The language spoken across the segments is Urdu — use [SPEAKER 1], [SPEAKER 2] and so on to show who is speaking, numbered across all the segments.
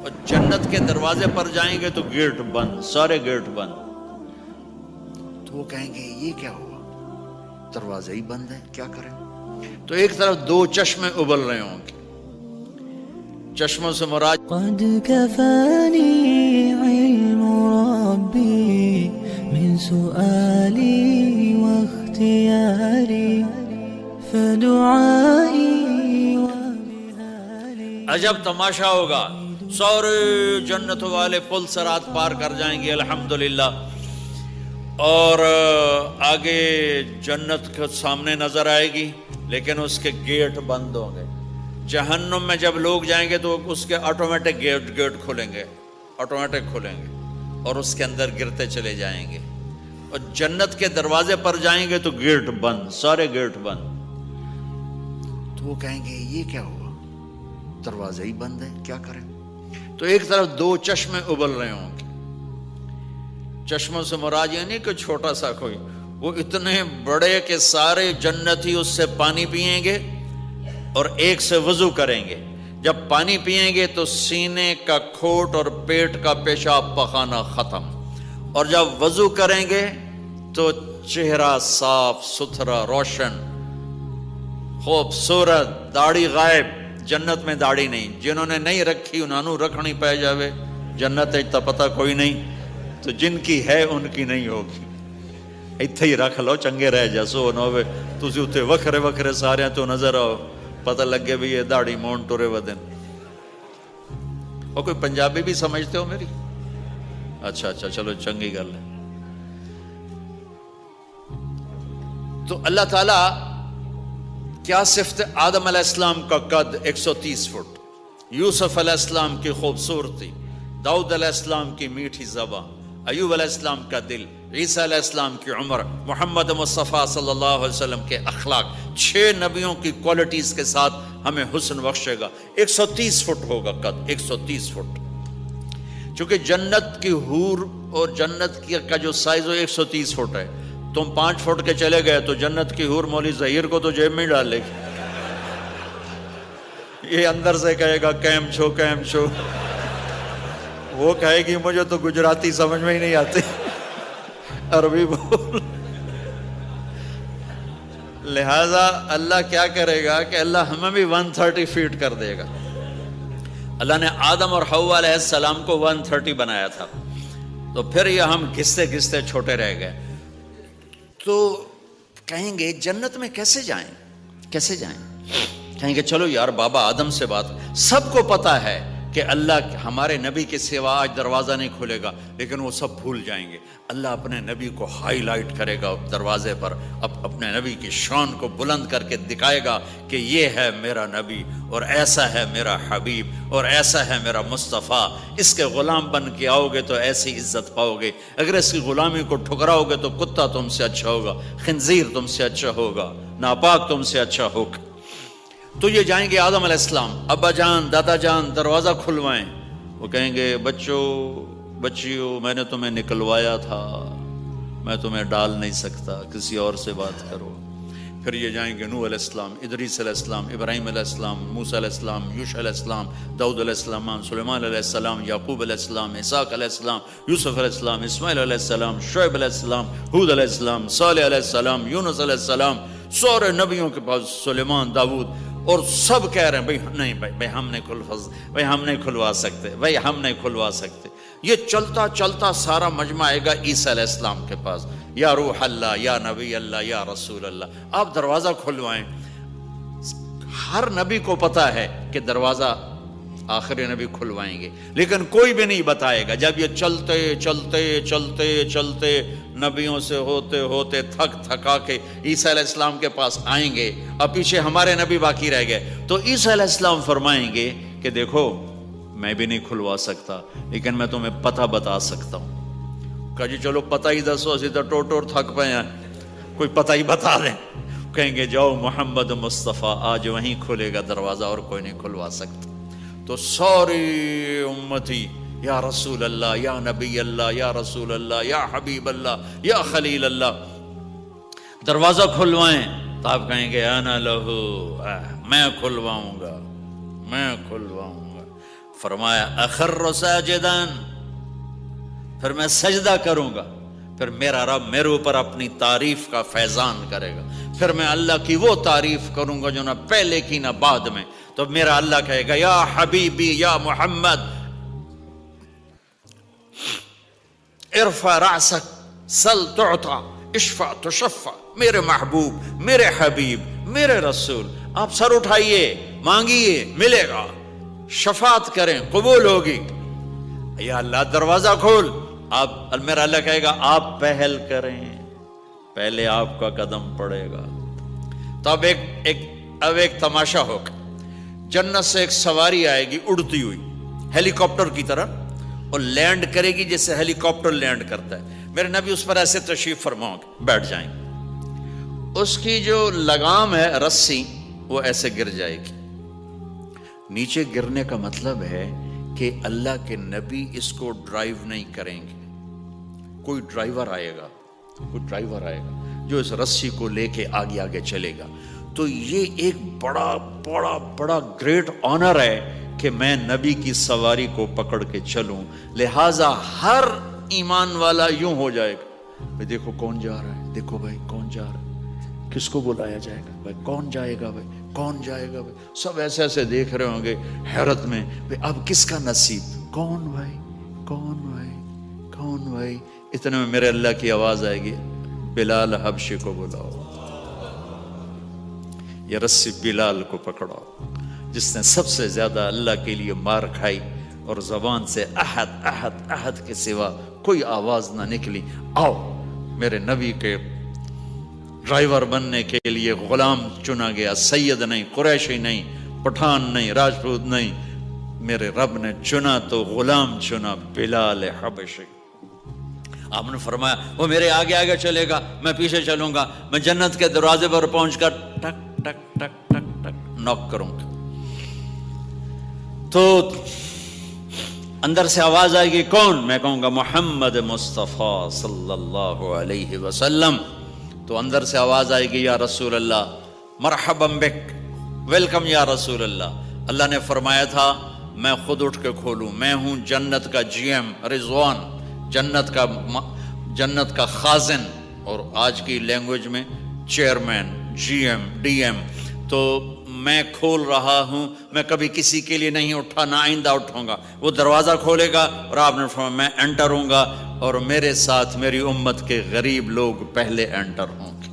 [SPEAKER 1] اور جنت کے دروازے پر جائیں گے تو گیٹ بند، سارے گیٹ بند. تو وہ کہیں گے یہ کیا ہوا، دروازے ہی بند ہے، کیا کریں؟ تو ایک طرف دو چشمے ابل رہے ہوں گے. چشموں سے مراد
[SPEAKER 2] قد كفاني علم ربي من سؤالي واختياري فدعائي وبهالي.
[SPEAKER 1] عجب تماشا ہوگا، سارے جنت والے پل صراط پار کر جائیں گے الحمدللہ، اور آگے جنت کے سامنے نظر آئے گی لیکن اس کے گیٹ بند ہوں گے. جہنم میں جب لوگ جائیں گے تو اس کے آٹومیٹک گیٹ کھولیں گے، آٹومیٹک کھولیں گے اور اس کے اندر گرتے چلے جائیں گے. اور جنت کے دروازے پر جائیں گے تو گیٹ بند، سارے گیٹ بند. تو وہ کہیں گے یہ کیا ہوا، دروازے ہی بند ہے، کیا کریں؟ تو ایک طرف دو چشمے ابل رہے ہوں گے. چشموں سے مراد یہ نہیں کہ چھوٹا سا کوئی، وہ اتنے بڑے کہ سارے جنتی اس سے پانی پئیں گے اور ایک سے وضو کریں گے. جب پانی پئیں گے تو سینے کا کھوٹ اور پیٹ کا پیشاب پخانا ختم، اور جب وضو کریں گے تو چہرہ صاف ستھرا روشن خوبصورت، داڑھی غائب. جنت میں داڑھی نہیں، جنہوں نے نہیں رکھی انہوں نے رکھنی پہ جاوے. جنت تا پتہ کوئی نہیں، تو جن کی ہے ان کی نہیں ہوگی. اتھے ہی رکھ لو، چنگے رہ جاسو نہ ہوئے تسی اتھے وکھرے وکھرے سارے تو نظر آؤ، پتہ لگے بھی یہ داڑھی مون ٹورے ودن. اور کوئی پنجابی بھی سمجھتے ہو میری؟ اچھا چلو چنگی گل ہے. تو اللہ تعالیٰ کیا صفت، آدم علیہ السلام کا قد 130 فٹ، یوسف علیہ السلام کی خوبصورتی، داؤد علیہ السلام کی میٹھی زبان، ایوب علیہ السلام کا دل، عیسیٰ علیہ السلام کی عمر، محمد مصطفیٰ صلی اللہ علیہ وسلم کے اخلاق، 6 نبیوں کی کوالٹیز کے ساتھ ہمیں حسن بخشے گا. 130 فٹ ہوگا قد، 130 فٹ. چونکہ جنت کی حور اور جنت کا جو سائز ہو 130 فٹ ہے. تم 5 فٹ کے چلے گئے تو جنت کی حور مولی ظہیر کو تو جیب میں ڈال لے گی. یہ اندر سے کہے گا کیم چھو، وہ کہے گی مجھے تو گجراتی سمجھ میں ہی نہیں آتی، عربی بول. لہذا اللہ کیا کرے گا کہ اللہ ہمیں بھی 130 فیٹ کر دے گا. اللہ نے آدم اور حوا علیہ السلام کو 130 بنایا تھا، تو پھر یہ ہم گھستے چھوٹے رہ گئے. تو کہیں گے جنت میں کیسے جائیں؟ کہیں گے چلو یار بابا آدم سے بات. سب کو پتا ہے کہ اللہ ہمارے نبی کے سوا آج دروازہ نہیں کھلے گا، لیکن وہ سب بھول جائیں گے. اللہ اپنے نبی کو ہائی لائٹ کرے گا دروازے پر، اپنے نبی کی شان کو بلند کر کے دکھائے گا کہ یہ ہے میرا نبی، اور ایسا ہے میرا حبیب، اور ایسا ہے میرا مصطفیٰ. اس کے غلام بن کے آؤ گے تو ایسی عزت پاؤ گے. اگر اس کی غلامی کو ٹھکراؤ گے تو کتا تم سے اچھا ہوگا، خنزیر تم سے اچھا ہوگا، ناپاک تم سے اچھا ہوگا. تو یہ جائیں گے آدم علیہ السلام، ابا جان دادا جان دروازہ کھلوائیں. وہ کہیں گے بچیو میں نے تمہیں نکلوایا تھا، میں تمہیں ڈال نہیں سکتا، کسی اور سے بات کرو. پھر یہ جائیں گے نوح علیہ السلام، ادریس علیہ السلام، ابراہیم علیہ السلام، موسیٰ علیہ السلام، یوشع علیہ السلام، داؤد علیہ السلام، سلیمان علیہ السلام، یعقوب علیہ السلام، اسحاق علیہ السلام، یوسف علیہ السلام، اسماعیل علیہ السلام، شعیب علیہ السلام، ہود علیہ السلام، صالح علیہ السلام، یونس علیہ السلام. سارے نبیوں کے پاس، سلیمان، داؤد، اور سب کہہ رہے ہیں بھائی ہم نہیں کھلوا سکتے. یہ چلتا سارا مجمع آئے گا عیسیٰ علیہ السلام کے پاس، یا روح اللہ، یا نبی اللہ، یا رسول اللہ، آپ دروازہ کھلوائیں. ہر نبی کو پتا ہے کہ دروازہ آخری نبی کھلوائیں گے، لیکن کوئی بھی نہیں بتائے گا. جب یہ چلتے نبیوں سے ہوتے تھکا کے عیسیٰ علیہ السلام کے پاس آئیں گے، اب پیچھے ہمارے نبی باقی رہ گئے، تو عیسیٰ علیہ السلام فرمائیں گے کہ دیکھو میں بھی نہیں کھلوا سکتا، لیکن میں تمہیں پتہ بتا سکتا ہوں. کہا جی چلو پتہ ہی دسو، اسی تو ٹور تھک پے ہیں، کوئی پتہ ہی بتا دیں. کہیں گے جاؤ محمد مصطفیٰ، آج وہیں کھلے گا دروازہ، اور کوئی نہیں کھلوا سکتا. تو ساری امتی یا رسول اللہ، یا نبی اللہ، یا رسول اللہ، یا حبیب اللہ، یا خلیل اللہ، دروازہ کھلوائیں. تو آپ کہیں گے انا لہو، میں کھلواؤں گا. فرمایا اخر ساجدان، پھر میں سجدہ کروں گا، پھر میرا رب میرے اوپر اپنی تعریف کا فیضان کرے گا، پھر میں اللہ کی وہ تعریف کروں گا جو نہ پہلے کی نہ بعد میں. تو میرا اللہ کہے گا یا حبیبی یا محمد ارفع رأسک سل تعطا اشفع تشفع. میرے محبوب، میرے حبیب، میرے رسول، آپ سر اٹھائیے، مانگیے، ملے گا، شفاعت کریں، قبول ہوگی. یا اللہ دروازہ کھول. آپ میرا اللہ کہے گا آپ پہل کریں، پہلے آپ کا قدم پڑے گا. تو اب ایک تماشا ہوگا. جنت سے ایک سواری آئے گی اڑتی ہوئی ہیلی کاپٹر کی طرح، اور لینڈ کرے گی جیسے ہیلی کاپٹر لینڈ کرتا ہے. میرے نبی اس پر ایسے تشریف فرماؤ گے، بیٹھ جائیں گے. اس کی جو لگام ہے رسی وہ ایسے گر جائے گی. نیچے گرنے کا مطلب ہے کہ اللہ کے نبی اس کو ڈرائیو نہیں کریں گے. کوئی ڈرائیور آئے گا جو اس رسی کو لے کے آگے آگے چلے گا. تو یہ ایک بڑا بڑا بڑا گریٹ آنر ہے کہ میں نبی کی سواری کو پکڑ کے چلوں. لہٰذا ہر ایمان والا یوں ہو جائے گا، بھائی دیکھو کون جا رہا ہے، دیکھو بھائی کون جا رہا ہے، کس کو بلایا جائے گا، بھائی کون جائے گا، بھائی کون جائے گا. بھائی سب ایسے ایسے دیکھ رہے ہوں گے حیرت میں، بھائی اب کس کا نصیب، کون بھائی کون بھائی کون بھائی. اتنے میں میرے اللہ کی آواز آئے گی بلال حبشی کو بلاؤ. یہ رسی بلال کو پکڑاؤ جس نے سب سے زیادہ اللہ کے لیے مار کھائی اور زبان سے احد احد احد کے سوا کوئی آواز نہ نکلی. آؤ میرے نبی کے ڈرائیور بننے کے لیے غلام چنا گیا. سید نہیں، قریشی نہیں، پٹھان نہیں، راجپوت نہیں، میرے رب نے چنا تو غلام چنا، بلال حبشی. آپ نے فرمایا وہ میرے آگے آگے چلے گا، میں پیچھے چلوں گا. میں جنت کے دروازے پر پہنچ کر ٹک ٹک ٹک ٹک ٹک نوک کروں گا. تو اندر سے آواز آئے گی کون؟ میں کہوں گا محمد مصطفیٰ صلی اللہ علیہ وسلم. تو اندر سے آواز آئے گی یا رسول اللہ مرحبا بک، ویلکم یا رسول اللہ. اللہ نے فرمایا تھا میں خود اٹھ کے کھولوں. میں ہوں جنت کا جی ایم رضوان، جنت کا خازن، اور آج کی لینگویج میں chairman, G M, D M. تو میں کھول رہا ہوں، میں کبھی کسی کے لیے نہیں اٹھا، نہ آئندہ اٹھوں گا. وہ دروازہ کھولے گا اور آپ نے فرمایا میں انٹر ہوں گا، اور میرے ساتھ میری امت کے غریب لوگ پہلے انٹر ہوں گے.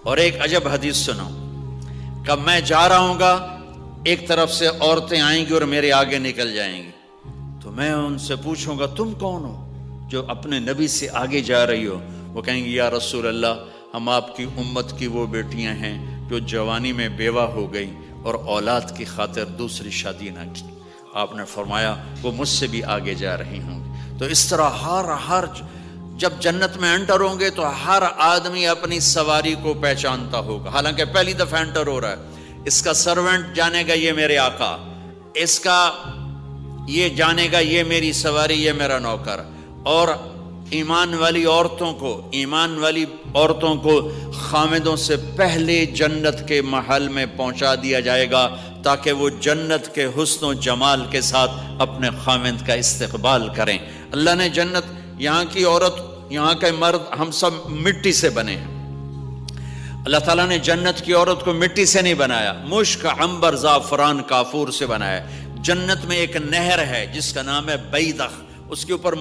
[SPEAKER 1] اور ایک عجب حدیث سنو کہ میں جا رہا ہوں گا، ایک طرف سے عورتیں آئیں گی اور میرے آگے نکل جائیں گی. تو میں ان سے پوچھوں گا تم کون ہو جو اپنے نبی سے آگے جا رہی ہو؟ وہ کہیں گی یا رسول اللہ ہم آپ کی امت کی وہ بیٹیاں ہیں جو جوانی میں بیوہ ہو گئی اور اولاد کی خاطر دوسری شادی نہ کی. آپ نے فرمایا وہ مجھ سے بھی آگے جا رہی ہوں گی. تو اس طرح ہر جب جنت میں انٹر ہوں گے تو ہر آدمی اپنی سواری کو پہچانتا ہوگا. حالانکہ پہلی دفعہ انٹر ہو رہا ہے. اس کا سرونٹ جانے گا یہ میرے آقا، اس کا یہ جانے گا یہ میری سواری، یہ میرا نوکر. اور ایمان والی عورتوں کو خامدوں سے پہلے جنت کے محل میں پہنچا دیا جائے گا تاکہ وہ جنت کے حسن و جمال کے ساتھ اپنے خامد کا استقبال کریں. اللہ نے جنت، یہاں کی عورت، یہاں کے مرد، ہم سب مٹی سے بنے ہیں. اللہ تعالیٰ نے جنت کی عورت کو مٹی سے نہیں بنایا، مشک، عنبر، زعفران، کافور سے بنایا. جنت میں ایک نہر ہے جس کا نام ہے بیضخ، اس کے اوپر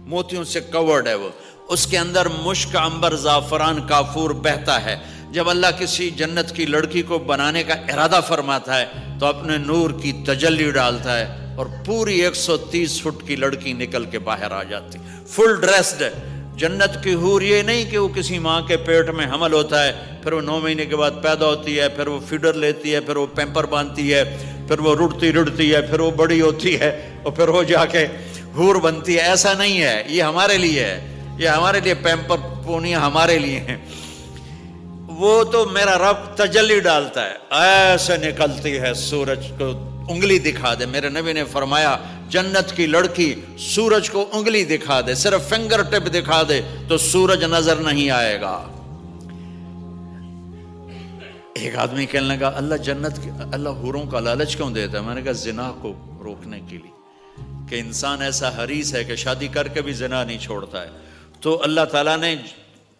[SPEAKER 1] موتیوں سے کورڈ ہے. وہ اس کے اندر مشک، عنبر، زعفران، کافور بہتا ہے. جب اللہ کسی جنت کی لڑکی کو بنانے کا ارادہ فرماتا ہے تو اپنے نور کی تجلی ڈالتا ہے اور پوری 130 فٹ کی لڑکی نکل کے باہر آ جاتی، فل ڈریسڈ. جنت کی حور یہ نہیں کہ وہ کسی ماں کے پیٹ میں حمل ہوتا ہے، پھر وہ 9 مہینے کے بعد پیدا ہوتی ہے، پھر وہ فیڈر لیتی ہے، پھر وہ پیمپر باندھتی ہے، پھر وہ رڑتی ہے، پھر وہ بڑی ہوتی ہے اور پھر وہ جا کے حور بنتی ہے. ایسا نہیں ہے، یہ ہمارے لیے ہے، یہ ہمارے لیے پیمپر پونیاں ہمارے لیے ہیں. وہ تو میرا رب تجلی ڈالتا ہے، ایسے نکلتی ہے سورج کو انگلی دکھا دے. میرے نبی نے فرمایا جنت کی لڑکی سورج کو انگلی دکھا دے، صرف فنگر ٹپ دکھا دے تو سورج نظر نہیں آئے گا. ایک آدمی کہنے لگا اللہ جنت کی اللہ حوروں کا لالچ کیوں دیتا ہے؟ میں نے کہا زنا کو روکنے کے لیے، کہ انسان ایسا حریص ہے کہ شادی کر کے بھی زنا نہیں چھوڑتا ہے، تو اللہ تعالیٰ نے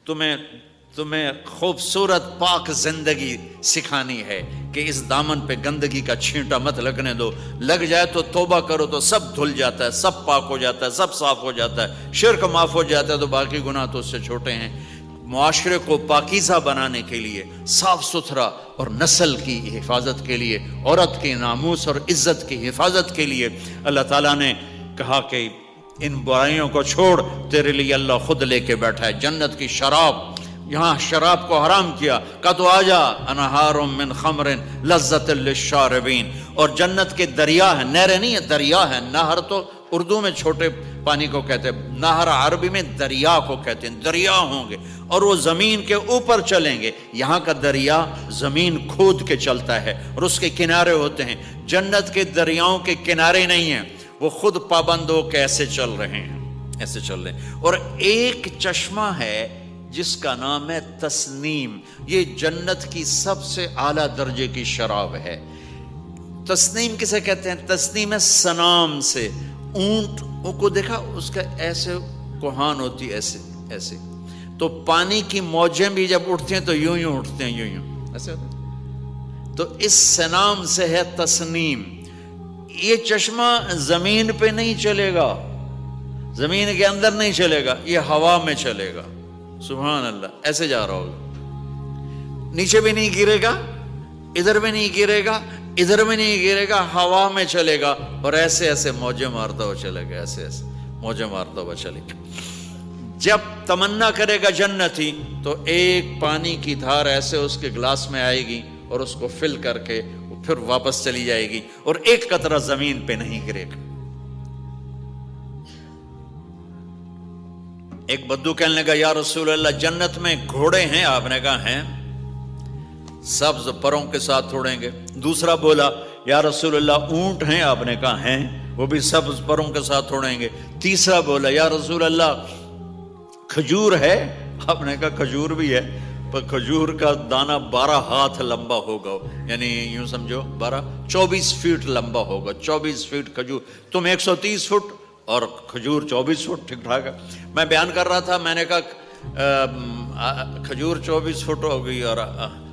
[SPEAKER 1] تمہیں خوبصورت پاک زندگی سکھانی ہے کہ اس دامن پہ گندگی کا چھینٹا مت لگنے دو، لگ جائے تو توبہ کرو تو سب دھل جاتا ہے، سب پاک ہو جاتا ہے، سب صاف ہو جاتا ہے، شرک معاف ہو جاتا ہے، تو باقی گناہ تو اس سے چھوٹے ہیں۔ معاشرے کو پاکیزہ بنانے کے لیے، صاف ستھرا اور نسل کی حفاظت کے لیے، عورت کی ناموس اور عزت کی حفاظت کے لیے اللہ تعالیٰ نے کہا کہ ان برائیوں کو چھوڑ، تیرے لیے اللہ خود لے کے بیٹھا ہے جنت کی شراب۔ یہاں شراب کو حرام کیا، کہا تو آجا انہار من خمر لذت للشاربین، اور جنت کے دریا ہیں، نہریں نہیں ہے، دریا ہے۔ نہر تو اردو میں چھوٹے پانی کو کہتے ہیں، نہر عربی میں دریا کو کہتے ہیں، دریا ہوں گے اور وہ زمین کے اوپر چلیں گے۔ یہاں کا دریا زمین کھود کے چلتا ہے اور اس کے کنارے ہوتے ہیں، جنت کے دریاؤں کے کنارے نہیں ہیں، وہ خود پابند ہو کے ایسے چل رہے ہیں، ایسے چل رہے ہیں۔ اور ایک چشمہ ہے جس کا نام ہے تسنیم، یہ جنت کی سب سے اعلیٰ درجے کی شراب ہے۔ تسنیم کسے کہتے ہیں؟ تسنیم ہے سنام سے، اونٹ کو دیکھا اس کا ایسے کوہان ہوتی ایسے ایسے، تو پانی کی موجیں بھی جب اٹھتی ہیں تو یوں یوں اٹھتے ہیں، یوں یوں ایسے ہوتے ہیں، تو اس سنام سے ہے تسنیم۔ یہ چشمہ زمین پہ نہیں چلے گا، زمین کے اندر نہیں چلے گا، یہ ہوا میں چلے گا۔ سبحان اللہ، ایسے جا رہا ہوگا، نیچے بھی نہیں گرے گا، ادھر بھی نہیں گرے گا، ادھر بھی نہیں گرے گا، ہوا میں چلے گا اور ایسے ایسے موجیں مارتا ہوا چلے گا، ایسے ایسے موجیں مارتا ہوا چلے گا۔ جب تمنا کرے گا جنتی تو ایک پانی کی دھار ایسے اس کے گلاس میں آئے گی اور اس کو فل کر کے وہ پھر واپس چلی جائے گی اور ایک قطرہ زمین پہ نہیں گرے گا۔ ایک بدو کہنے لگا یا رسول اللہ جنت میں گھوڑے ہیں؟ آپ نے کہا ہیں، سبز پروں کے ساتھ اڑیں گے۔ دوسرا بولا یا رسول اللہ اونٹ ہیں؟ آپ نے کہا ہیں، وہ بھی سبز پروں کے ساتھ اڑیں گے۔ تیسرا بولا یا رسول اللہ کھجور ہے؟ آپ نے کہا کھجور بھی ہے، پر کھجور کا دانہ 12 ہاتھ لمبا ہوگا، یعنی یوں سمجھو 24 فٹ لمبا ہوگا، 24 فٹ کھجور، تم 130 فٹ اور کھجور 24 فٹ، ٹھیک ٹھاک ہے۔ میں بیان کر رہا تھا، میں نے کہا کھجور 24 فٹ ہوگی اور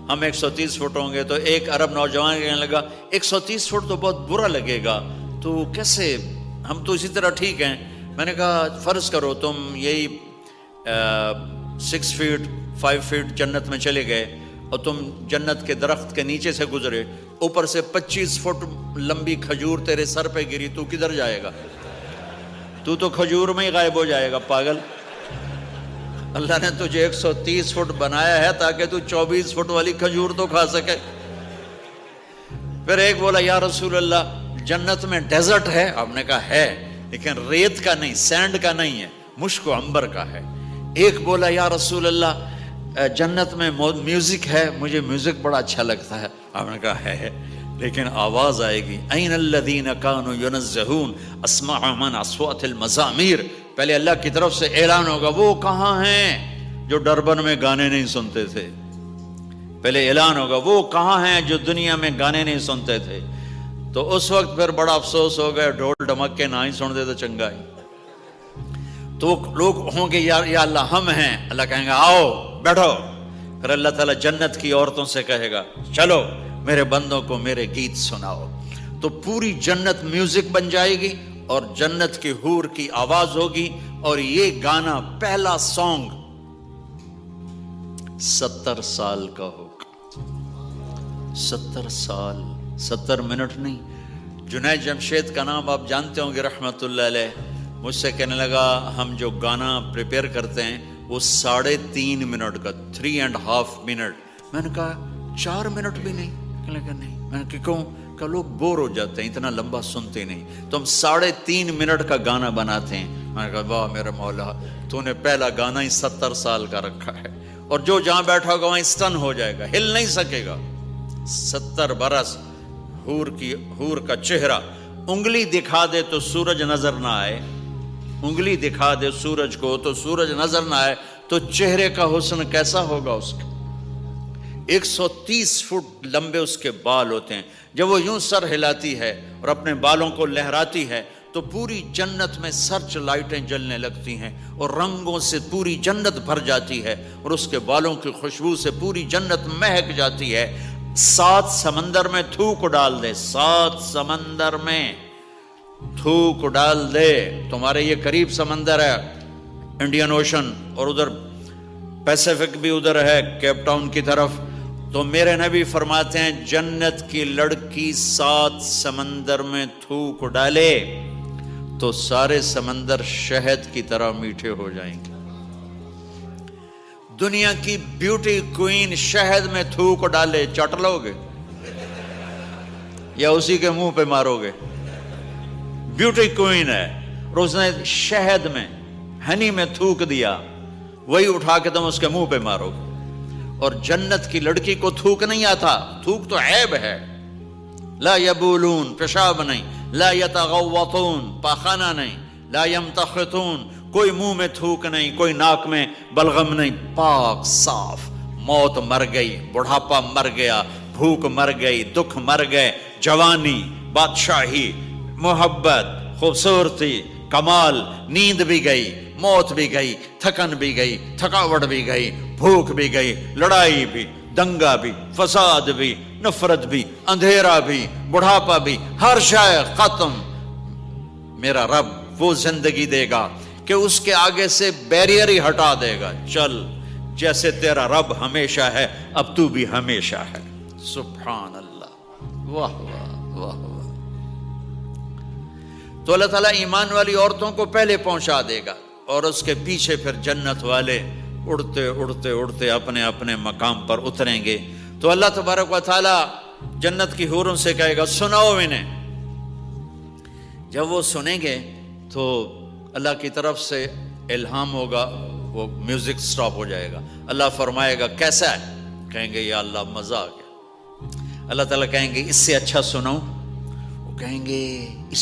[SPEAKER 1] ہم 130 فٹ ہوں گے، تو ایک عرب نوجوان کہنے لگا 130 فٹ تو بہت برا لگے گا، تو کیسے، ہم تو اسی طرح ٹھیک ہیں۔ میں نے کہا فرض کرو تم یہی 6 فٹ 5 فٹ جنت میں چلے گئے اور تم جنت کے درخت کے نیچے سے گزرے، اوپر سے 25 فٹ لمبی کھجور تیرے سر پہ گری، تو کدھر جائے گا؟ تو کھجور میں ہی غائب ہو جائے گا، پاگل۔ اللہ نے تجھے 130 فٹ بنایا ہے تاکہ تو 24 فٹ والی کھجور تو کھا سکے۔ پھر ایک بولا یا رسول اللہ جنت میں ڈیزرٹ ہے؟ آپ نے کہا ہے، لیکن ریت کا نہیں، سینڈ کا نہیں ہے، مشک و عنبر کا ہے۔ ایک بولا یا رسول اللہ جنت میں میوزک ہے؟ مجھے میوزک بڑا اچھا لگتا ہے۔ آپ نے کہا ہے، لیکن آواز آئے گی این الذین کانوا ینزہون اسمع من اصوات المزامیر، پہلے اللہ کی طرف سے اعلان ہوگا وہ کہاں ہیں جو ڈربن میں گانے نہیں سنتے تھے، پہلے اعلان ہوگا وہ کہاں ہیں جو دنیا میں گانے نہیں سنتے تھے، تو اس وقت پھر بڑا افسوس ہوگا، ڈھول ڈھمکے نہ ہی سن دے تو چنگا ہی۔ تو لوگ ہوں گے یا اللہ ہم ہیں، اللہ کہیں گا آؤ بیٹھو، پھر اللہ تعالیٰ جنت کی عورتوں سے کہے گا چلو میرے بندوں کو میرے گیت سناؤ، تو پوری جنت میوزک بن جائے گی اور جنت کی حور کی آواز ہوگی، اور یہ گانا پہلا سانگ 70 سال کا ہوگا، 70 سال، 70 منٹ نہیں۔ جنید جمشید کا نام آپ جانتے ہوں گے رحمت اللہ علیہ، مجھ سے کہنے لگا ہم جو گانا پریپیئر کرتے ہیں وہ 3.5 منٹ کا، 3.5 منٹ۔ میں نے کہا 4 منٹ بھی نہیں؟ کہنے لگا نہیں۔ میں نے کہا کیوں؟ کہ لوگ بور ہو جاتے ہیں، اتنا لمبا سنتے نہیں، تو ہم 3.5 منٹ کا گانا بناتے ہیں۔ میں نے کہا واہ میرے مولا، تو نے پہلا گانا ہی 70 سال کا رکھا ہے، اور جو جہاں بیٹھا ہوگا وہاں اسٹن ہو جائے گا، ہل نہیں سکے گا۔ 70 برس حور کا چہرہ، انگلی دکھا دے تو سورج نظر نہ آئے، انگلی دکھا دے سورج کو تو سورج نظر نہ آئے، تو چہرے کا حسن کیسا ہوگا اس کا؟ 130 فٹ لمبے اس کے بال ہوتے ہیں. جب وہ یوں سر ہلاتی ہے اور اپنے بالوں کو لہراتی ہے تو پوری جنت میں سرچ لائٹیں جلنے لگتی ہیں اور رنگوں سے پوری جنت بھر جاتی ہے اور اس کے بالوں کی خوشبو سے پوری جنت مہک جاتی ہے. 7 سمندر میں تھوک ڈال دے، 7 سمندر میں تھوک ڈال دے. تمہارے یہ قریب سمندر ہے انڈین اوشن، اور ادھر پیسیفک بھی ادھر ہے کیپ ٹاؤن کی طرف. تو میرے نبی فرماتے ہیں جنت کی لڑکی 7 سمندر میں تھوک ڈالے تو سارے سمندر شہد کی طرح میٹھے ہو جائیں گے. دنیا کی بیوٹی کوئین شہد میں تھوک ڈالے، چٹ لو گے یا اسی کے منہ پہ مارو گے؟ بیوٹی کوئین ہے اور اس نے شہد میں ہنی میں تھوک دیا، وہی اٹھا کے تم اس کے منہ پہ مارو گے. اور جنت کی لڑکی کو تھوک نہیں آتا، تھوک تو عیب ہے. لا یبولون، پیشاب نہیں، لا یتغوطون، پاخانہ نہیں، لا یمتخطون، کوئی منہ میں تھوک نہیں، کوئی ناک میں بلغم نہیں، پاک صاف. موت مر گئی، بڑھاپا مر گیا، بھوک مر گئی، دکھ مر گئے، جوانی، بادشاہی، محبت، خوبصورتی، کمال، نیند بھی گئی، موت بھی گئی، تھکن بھی گئی، تھکاوٹ بھی گئی، بھوک بھی گئی، لڑائی بھی، دنگا بھی، فساد بھی، نفرت بھی، اندھیرا بھی، بڑھاپا بھی، ہر شے ختم. میرا رب وہ زندگی دے گا کہ اس کے آگے سے بیریئر ہی ہٹا دے گا. چل جیسے تیرا رب ہمیشہ ہے اب تو بھی ہمیشہ ہے. سبحان اللہ، واہ واہ واہ واہ. تو اللہ تعالیٰ ایمان والی عورتوں کو پہلے پہنچا دے گا اور اس کے پیچھے پھر جنت والے اڑتے اڑتے اڑتے اپنے اپنے مقام پر اتریں گے. تو اللہ تبارک و تعالیٰ جنت کی حوروں سے کہے گا سناؤ انہیں. جب وہ سنیں گے تو اللہ کی طرف سے الہام ہوگا، وہ میوزک سٹاپ ہو جائے گا. اللہ فرمائے گا کیسا ہے؟ کہیں گے یا اللہ مزہ آ گیا. اللہ تعالیٰ کہیں گے اس سے اچھا سناؤں؟ وہ کہیں گے اس